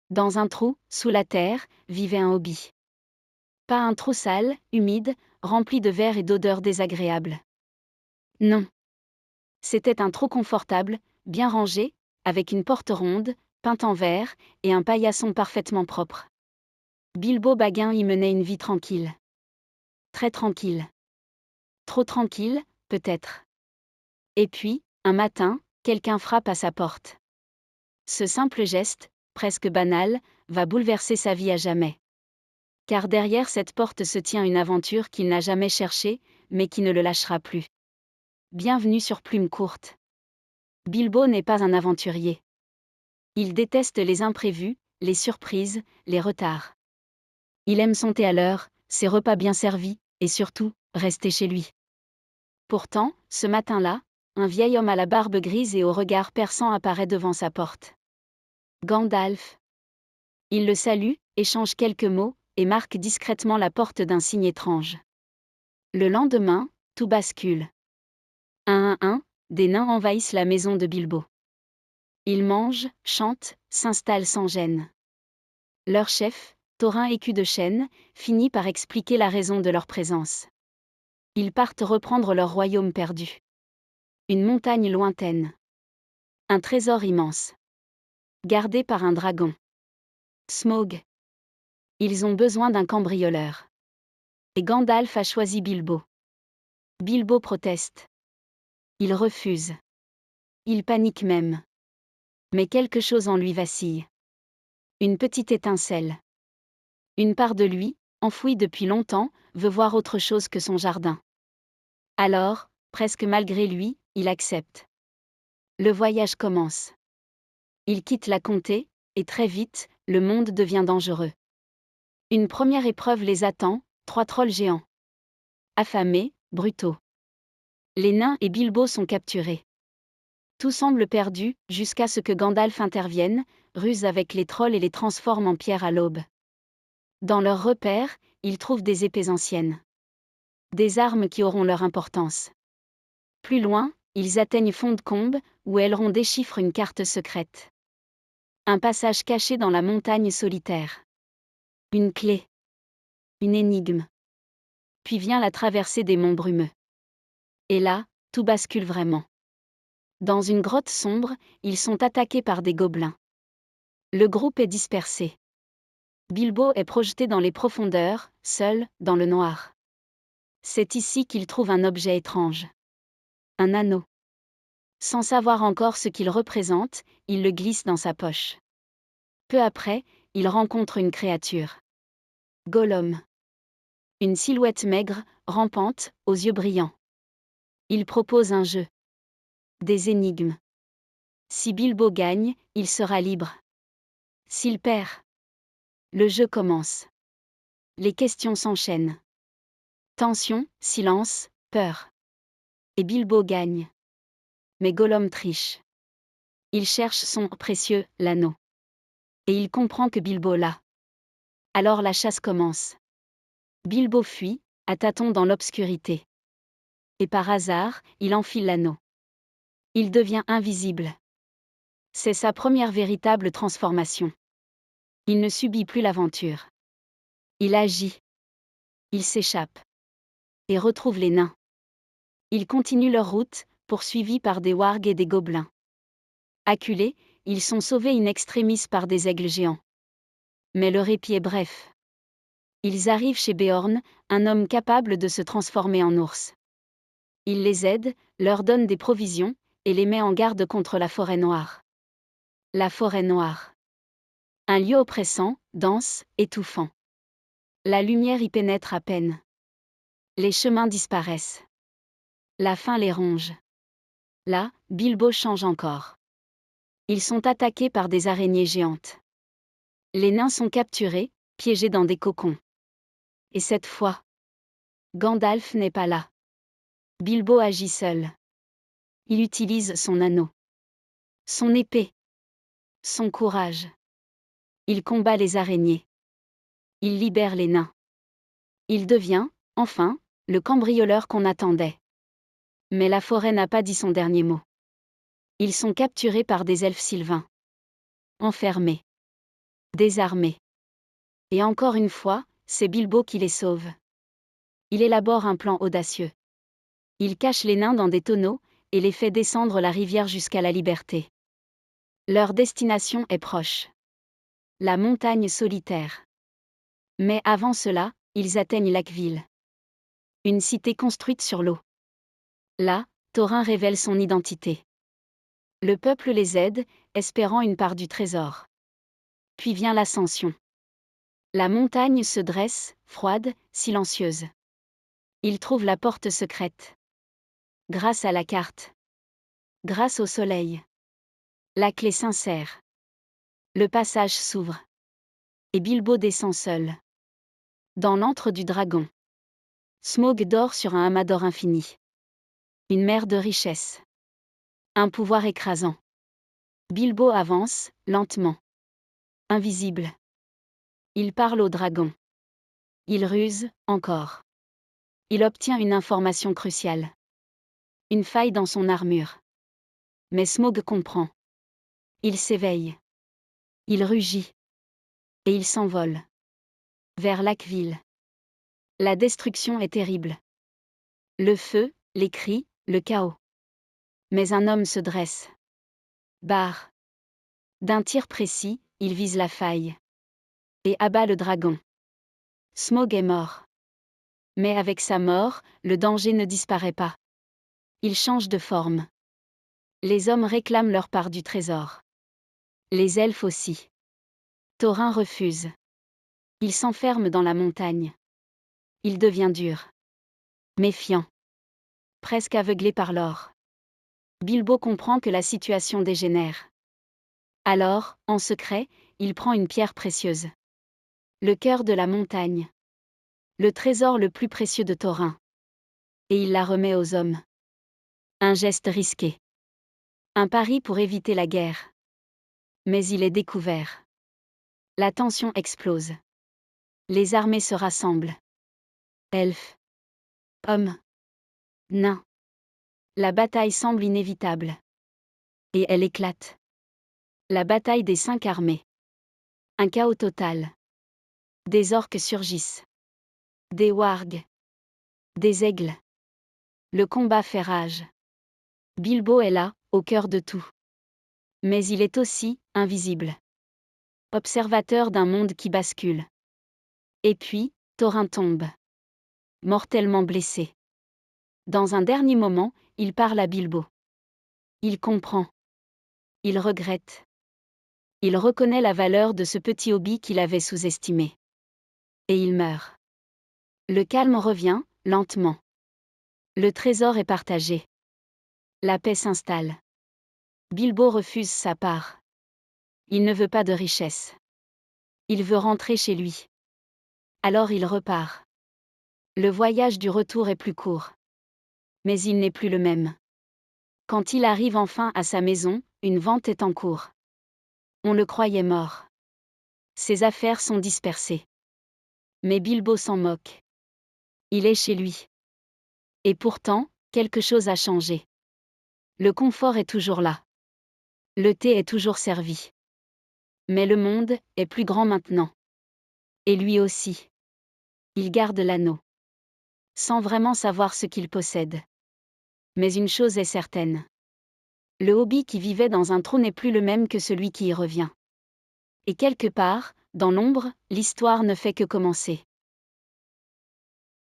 Dans un trou, sous la terre, vivait un hobby. Pas un trou sale, humide, rempli de vers et d'odeurs désagréables. Non. C'était un trou confortable, bien rangé, avec une porte ronde, peinte en vert, et un paillasson parfaitement propre. Bilbo Baggin y menait une vie tranquille. Très tranquille. Trop tranquille, peut-être. Et puis, un matin, quelqu'un frappe à sa porte. Ce simple geste, presque banal, va bouleverser sa vie à jamais. Car derrière cette porte se tient une aventure qu'il n'a jamais cherchée, mais qui ne le lâchera plus. Bienvenue sur Plume Courte. Bilbo n'est pas un aventurier. Il déteste les imprévus, les surprises, les retards. Il aime son thé à l'heure, ses repas bien servis, et surtout, rester chez lui. Pourtant, ce matin-là, un vieil homme à la barbe grise et au regard perçant apparaît devant sa porte. Gandalf. Il le salue, échange quelques mots, et marque discrètement la porte d'un signe étrange. Le lendemain, tout bascule. Un à un, des nains envahissent la maison de Bilbo. Ils mangent, chantent, s'installent sans gêne. Leur chef, Thorin Écu de Chêne, finit par expliquer la raison de leur présence. Ils partent reprendre leur royaume perdu. Une montagne lointaine. Un trésor immense. Gardé par un dragon. Smaug. Ils ont besoin d'un cambrioleur. Et Gandalf a choisi Bilbo. Bilbo proteste. Il refuse. Il panique même. Mais quelque chose en lui vacille. Une petite étincelle. Une part de lui, enfouie depuis longtemps, veut voir autre chose que son jardin. Alors, presque malgré lui, il accepte. Le voyage commence. Il quitte la comté, et très vite, le monde devient dangereux. Une première épreuve les attend, 3 trolls géants. Affamés, brutaux. Les nains et Bilbo sont capturés. Tout semble perdu, jusqu'à ce que Gandalf intervienne, ruse avec les trolls et les transforme en pierre à l'aube. Dans leurs repères, ils trouvent des épées anciennes. Des armes qui auront leur importance. Plus loin, ils atteignent Fondcombe, où Elrond déchiffre une carte secrète. Un passage caché dans la montagne solitaire. Une clé. Une énigme. Puis vient la traversée des monts brumeux. Et là, tout bascule vraiment. Dans une grotte sombre, ils sont attaqués par des gobelins. Le groupe est dispersé. Bilbo est projeté dans les profondeurs, seul, dans le noir. C'est ici qu'il trouve un objet étrange. Un anneau. Sans savoir encore ce qu'il représente, il le glisse dans sa poche. Peu après, il rencontre une créature. Gollum. Une silhouette maigre, rampante, aux yeux brillants. Il propose un jeu. Des énigmes. Si Bilbo gagne, il sera libre. S'il perd, le jeu commence. Les questions s'enchaînent. Tension, silence, peur. Et Bilbo gagne. Mais Gollum triche. Il cherche son précieux, l'anneau. Et il comprend que Bilbo l'a. Alors la chasse commence. Bilbo fuit, à tâtons dans l'obscurité. Et par hasard, il enfile l'anneau. Il devient invisible. C'est sa première véritable transformation. Il ne subit plus l'aventure. Il agit. Il s'échappe. Et retrouve les nains. Ils continuent leur route, poursuivis par des wargs et des gobelins. Acculés, ils sont sauvés in extremis par des aigles géants. Mais le répit est bref. Ils arrivent chez Beorn, un homme capable de se transformer en ours. Il les aide, leur donne des provisions, et les met en garde contre la forêt noire. La forêt noire. Un lieu oppressant, dense, étouffant. La lumière y pénètre à peine. Les chemins disparaissent. La faim les ronge. Là, Bilbo change encore. Ils sont attaqués par des araignées géantes. Les nains sont capturés, piégés dans des cocons. Et cette fois, Gandalf n'est pas là. Bilbo agit seul. Il utilise son anneau. Son épée. Son courage. Il combat les araignées. Il libère les nains. Il devient, enfin, le cambrioleur qu'on attendait. Mais la forêt n'a pas dit son dernier mot. Ils sont capturés par des elfes sylvains. Enfermés. Désarmés. Et encore une fois, c'est Bilbo qui les sauve. Il élabore un plan audacieux. Il cache les nains dans des tonneaux, et les fait descendre la rivière jusqu'à la liberté. Leur destination est proche. La montagne solitaire. Mais avant cela, ils atteignent Laqueville. Une cité construite sur l'eau. Là, Thorin révèle son identité. Le peuple les aide, espérant une part du trésor. Puis vient l'ascension. La montagne se dresse, froide, silencieuse. Ils trouvent la porte secrète. Grâce à la carte. Grâce au soleil. La clé s'insère. Le passage s'ouvre. Et Bilbo descend seul. Dans l'antre du dragon. Smaug dort sur un amas d'or infini. Une mer de richesse. Un pouvoir écrasant. Bilbo avance, lentement. Invisible. Il parle au dragon. Il ruse, encore. Il obtient une information cruciale. Une faille dans son armure. Mais Smaug comprend. Il s'éveille. Il rugit. Et il s'envole. Vers Laqueville. La destruction est terrible. Le feu, les cris, le chaos. Mais un homme se dresse. Barre. D'un tir précis, il vise la faille. Et abat le dragon. Smaug est mort. Mais avec sa mort, le danger ne disparaît pas. Il change de forme. Les hommes réclament leur part du trésor. Les elfes aussi. Thorin refuse. Il s'enferme dans la montagne. Il devient dur. Méfiant. Presque aveuglé par l'or. Bilbo comprend que la situation dégénère. Alors, en secret, il prend une pierre précieuse. Le cœur de la montagne. Le trésor le plus précieux de Thorin. Et il la remet aux hommes. Un geste risqué. Un pari pour éviter la guerre. Mais il est découvert. La tension explose. Les armées se rassemblent. Elfes. Hommes. Nains. La bataille semble inévitable. Et elle éclate. La bataille des 5 armées. Un chaos total. Des orques surgissent. Des wargs. Des aigles. Le combat fait rage. Bilbo est là, au cœur de tout. Mais il est aussi invisible. Observateur d'un monde qui bascule. Et puis, Thorin tombe. Mortellement blessé. Dans un dernier moment, il parle à Bilbo. Il comprend. Il regrette. Il reconnaît la valeur de ce petit hobbit qu'il avait sous-estimé. Et il meurt. Le calme revient, lentement. Le trésor est partagé. La paix s'installe. Bilbo refuse sa part. Il ne veut pas de richesse. Il veut rentrer chez lui. Alors il repart. Le voyage du retour est plus court. Mais il n'est plus le même. Quand il arrive enfin à sa maison, une vente est en cours. On le croyait mort. Ses affaires sont dispersées. Mais Bilbo s'en moque. Il est chez lui. Et pourtant, quelque chose a changé. Le confort est toujours là. Le thé est toujours servi. Mais le monde est plus grand maintenant. Et lui aussi. Il garde l'anneau. Sans vraiment savoir ce qu'il possède. Mais une chose est certaine. Le hobbit qui vivait dans un trou n'est plus le même que celui qui y revient. Et quelque part, dans l'ombre, l'histoire ne fait que commencer.